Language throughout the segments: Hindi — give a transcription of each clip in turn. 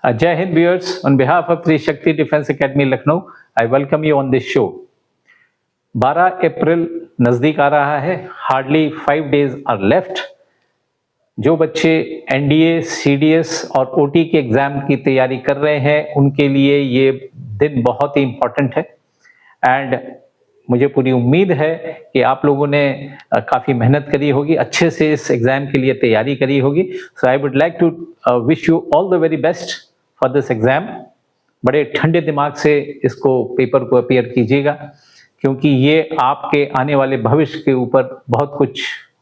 Jai Hind viewers, on behalf of Tri Shakti Defense Academy Lucknow, I welcome you on this show. 12 अप्रैल नजदीक आ रहा है, हार्डली 5 days आर लेफ्ट। जो बच्चे एनडीए, सीडीएस और ओटी के एग्जाम की तैयारी कर रहे हैं, उनके लिए ये दिन बहुत ही इम्पोर्टेंट है एंड मुझे पूरी उम्मीद है कि आप लोगों ने काफ़ी मेहनत करी होगी, अच्छे से इस एग्ज़ाम के लिए तैयारी करी होगी। So I would like to wish you all the very best for this exam. बड़े ठंडे दिमाग से इसको पेपर को अपीयर कीजिएगा, क्योंकि ये आपके आने वाले भविष्य के ऊपर बहुत कुछ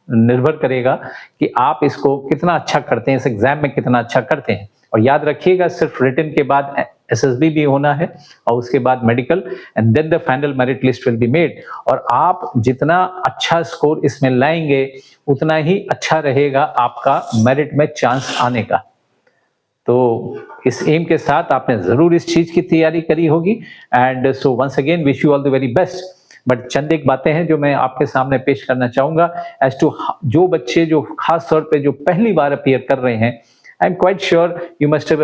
निर्भर करेगा कि आप इसको कितना अच्छा करते हैं, इस एग्ज़ाम में कितना अच्छा करते हैं। और याद रखिएगा, सिर्फ रिटन के बाद एसएसबी भी होना है और उसके बाद medical and then the final merit list will be made. और आप जितना अच्छा स्कोर इसमें लाएंगे, उतना ही अच्छा रहेगा आपका मेरिट में चांस आने का। तो इस एम के साथ आपने जरूर इस चीज की तैयारी करी होगी and so once again wish you all the very best. But चंद एक बातें हैं जो मैं आपके सामने पेश करना चाहूंगा एज टू जो बच्चे जो खास तौर पे जो पहली बार अपीयर कर रहे हैं। I am quite sure you must have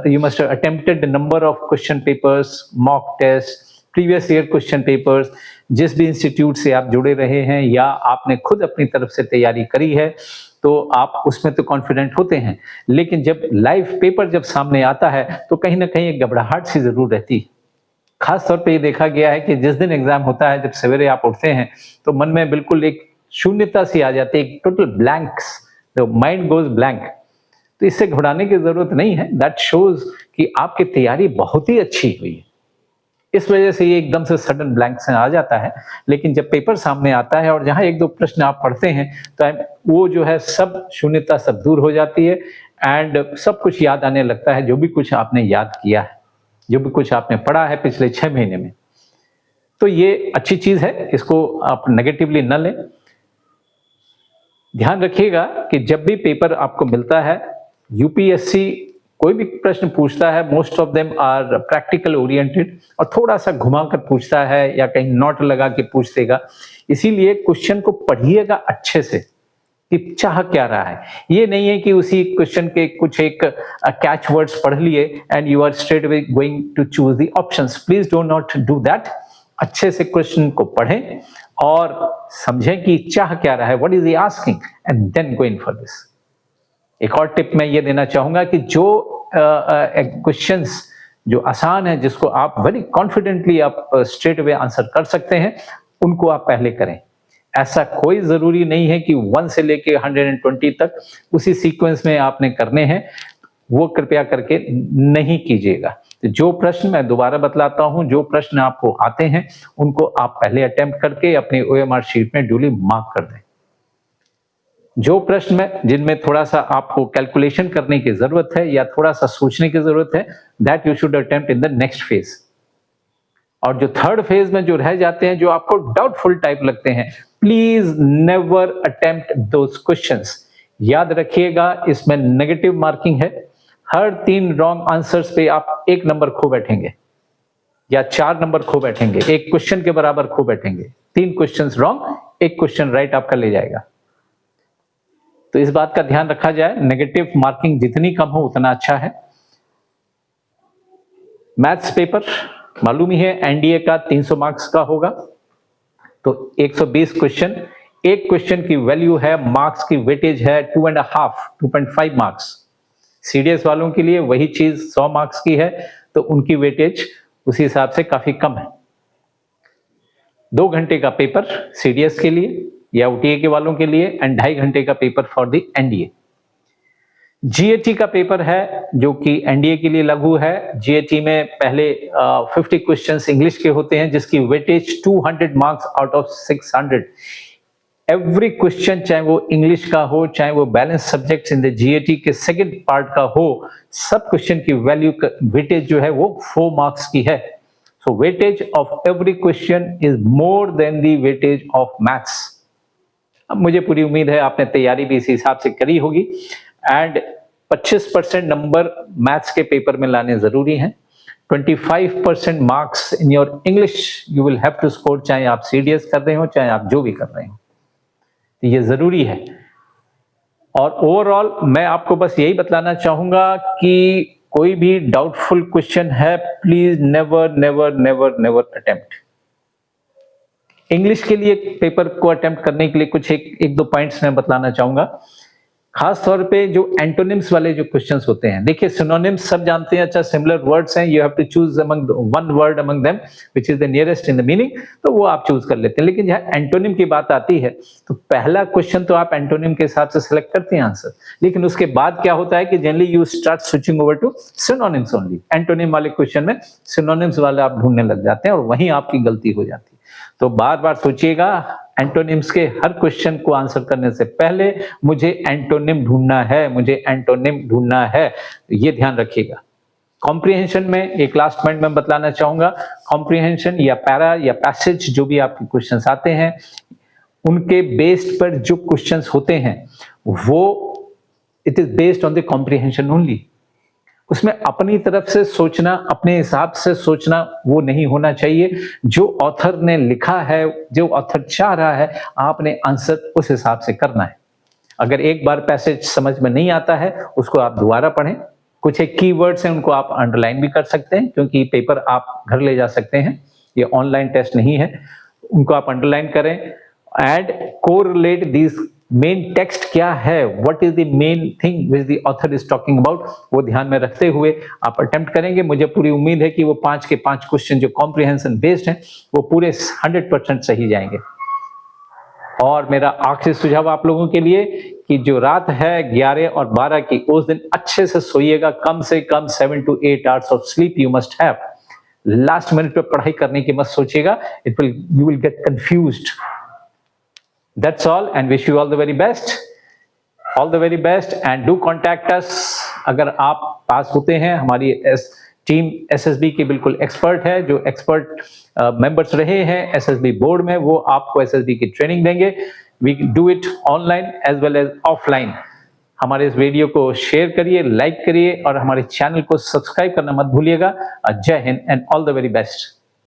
you must have attempted the number of question papers, mock tests, previous year question papers, जिस भी इंस्टीट्यूट से आप जुड़े रहे हैं या आपने खुद अपनी तरफ से तैयारी करी है, तो आप उसमें तो कॉन्फिडेंट होते हैं, लेकिन जब लाइव पेपर जब सामने आता है तो कहीं ना कहीं एक घबराहट सी जरूर रहती है। खास तौर पे ये देखा गया है कि जिस दिन एग्जाम होता है, जब सवेरे आप उठते हैं तो मन में बिल्कुल एक शून्यता सी आ जाती है, एक total blanks, the mind goes blank. तो इससे घबराने की जरूरत नहीं है। दैट शोज कि आपकी तैयारी बहुत ही अच्छी हुई है। इस वजह से ये एकदम से सडन ब्लैंक से आ जाता है, लेकिन जब पेपर सामने आता है और जहां एक दो प्रश्न आप पढ़ते हैं तो वो जो है सब शून्यता सब दूर हो जाती है एंड सब कुछ याद आने लगता है, जो भी कुछ आपने याद किया है, जो भी कुछ आपने पढ़ा है पिछले 6 महीने में। तो ये अच्छी चीज है, इसको आप नेगेटिवली न लें। ध्यान रखिएगा कि जब भी पेपर आपको मिलता है, यूपीएससी कोई भी प्रश्न पूछता है, most of them are practical oriented और थोड़ा सा घुमाकर पूछता है या कहीं नोट लगा के पूछ देगा। इसीलिए क्वेश्चन को पढ़िएगा अच्छे से कि चाह क्या रहा है। ये नहीं है कि उसी क्वेश्चन के कुछ एक कैच वर्ड्स पढ़ लिए and you are straight away going to choose the options. Please do not do that. अच्छे से क्वेश्चन को पढ़ें और समझें कि चाह क्या रहा है, what is he asking, and then go in for this. एक और टिप मैं ये देना चाहूंगा कि जो क्वेश्चंस जो आसान है, जिसको आप वेरी कॉन्फिडेंटली आप स्ट्रेट अवे आंसर कर सकते हैं, उनको आप पहले करें। ऐसा कोई जरूरी नहीं है कि 1 से लेके 120 तक उसी सीक्वेंस में आपने करने हैं, वो कृपया करके नहीं कीजिएगा। तो जो प्रश्न, मैं दोबारा बतलाता हूं, जो प्रश्न आपको आते हैं उनको आप पहले अटेम्प्ट करके अपनी ओएमआर शीट में ड्यूली मार्क कर दें। जो प्रश्न में जिनमें थोड़ा सा आपको कैलकुलेशन करने की जरूरत है या थोड़ा सा सोचने की जरूरत है, that you should attempt in the next phase. और जो थर्ड फेज में जो रह जाते हैं, जो आपको डाउटफुल टाइप लगते हैं, please never attempt those questions. याद रखिएगा, इसमें नेगेटिव मार्किंग है। हर 3 रॉन्ग आंसर्स पे आप 1 नंबर खो बैठेंगे या 4 नंबर खो बैठेंगे, 1 क्वेश्चन के बराबर खो बैठेंगे। 3 क्वेश्चंस रॉन्ग, 1 क्वेश्चन राइट आपका ले जाएगा। तो इस बात का ध्यान रखा जाए, नेगेटिव मार्किंग जितनी कम हो उतना अच्छा है। मैथ्स पेपर मालूम ही है, एनडीए का 300 मार्क्स का होगा, तो 120 क्वेश्चन। एक क्वेश्चन की वैल्यू है, मार्क्स की वेटेज है 2.5 मार्क्स। सीडीएस वालों के लिए वही चीज 100 मार्क्स की है, तो उनकी वेटेज उसी हिसाब से काफी कम है। 2 घंटे का पेपर सीडीएस के लिए या ओटीए के वालों के लिए एंड 2.5 घंटे का paper for the NDA. GAT का पेपर है जो कि एनडीए के लिए लागू है। जीएटी में पहले 50 क्वेश्चंस इंग्लिश के होते हैं, जिसकी weightage 200 marks out of 600। Every question, चाहे वो इंग्लिश का हो, चाहे वो balance subjects in the GAT के सेकंड पार्ट का हो, सब क्वेश्चन की वैल्यू वेटेज जो है वो 4 मार्क्स की है। So weightage of every question is more than the weightage of maths. अब मुझे पूरी उम्मीद है आपने तैयारी भी इसी हिसाब से करी होगी एंड 25% नंबर मैथ्स के पेपर में लाने जरूरी हैं। 25% marks in your English you will have to score, चाहे आप सीडीएस कर रहे हो, चाहे आप जो भी कर रहे हो, तो ये जरूरी है। और ओवरऑल मैं आपको बस यही बतलाना चाहूंगा कि कोई भी डाउटफुल क्वेश्चन है, please never never never never attempt. English के लिए पेपर को अटेम्प्ट करने के लिए कुछ एक दो पॉइंट्स मैं बतलाना चाहूंगा। खास तौर पे जो एंटोनिम्स वाले जो क्वेश्चंस होते हैं, देखिए सिनोनिम्स सब जानते हैं, अच्छा सिमिलर वर्ड्स हैं, you have to choose among one word among them which is the nearest in the meaning, तो वो आप चूज कर लेते हैं। लेकिन जहां एंटोनिम की बात आती है तो पहला क्वेश्चन तो आप एंटोनिम के हिसाब से सिलेक्ट करते हैं आंसर, लेकिन उसके बाद क्या होता है कि generally you start switching over to synonyms only. Antonym वाले क्वेश्चन में सिनोनिम्स वाले आप ढूंढने लग जाते हैं और वहीं आपकी गलती हो जाती है। तो बार बार सोचिएगा, एंटोनिम्स के हर क्वेश्चन को आंसर करने से पहले मुझे एंटोनिम ढूंढना है, मुझे एंटोनिम ढूंढना है, ये ध्यान रखिएगा। कॉम्प्रिहेंशन में एक लास्ट पॉइंट मैं बतलाना चाहूंगा, कॉम्प्रिहेंशन या पैरा या पैसेज जो भी आपके क्वेश्चंस आते हैं, उनके बेस्ड पर जो क्वेश्चंस होते हैं वो it is based on the comprehension only. उसमें अपनी तरफ से सोचना, अपने हिसाब से सोचना वो नहीं होना चाहिए। जो ऑथर ने लिखा है, जो ऑथर चाह रहा है, आपने आंसर उस हिसाब से करना है। अगर एक बार पैसेज समझ में नहीं आता है, उसको आप दोबारा पढ़ें। कुछ एक कीवर्ड्स हैं, उनको आप अंडरलाइन भी कर सकते हैं, क्योंकि पेपर आप घर ले जा सकते हैं, ये ऑनलाइन टेस्ट नहीं है। उनको आप अंडरलाइन करें। And correlate this main text क्या है, what is the main thing which the author is talking about, वो ध्यान में रखते हुए आप अटेम्प्ट करेंगे। मुझे पूरी उम्मीद है कि वो 5 के 5 क्वेश्चन जो कॉम्प्रिहेंशन बेस्ड हैं वो पूरे 100% सही जाएंगे। और मेरा आखिरी सुझाव आप लोगों के लिए कि जो रात है 11 और 12 की, उस दिन अच्छे से सोइएगा, कम से कम 7 to 8 hours of sleep you must have. Last minute पे पढ़ाई करने की मत सोचिएगा, you will get confused. That's all and wish you all the very best. All the very best and do contact us. अगर आप पास होते हैं, हमारी टीम SSB की बिल्कुल एक्सपर्ट है, जो एक्सपर्ट मेंबर्स रहे हैं SSB बोर्ड में, वो आपको SSB की ट्रेनिंग देंगे। We do it online as well as offline. हमारे इस वीडियो को शेयर करिए, लाइक करिए और हमारे चैनल को सब्सक्राइब करना मत भूलिएगा। जय Hind and all the very best.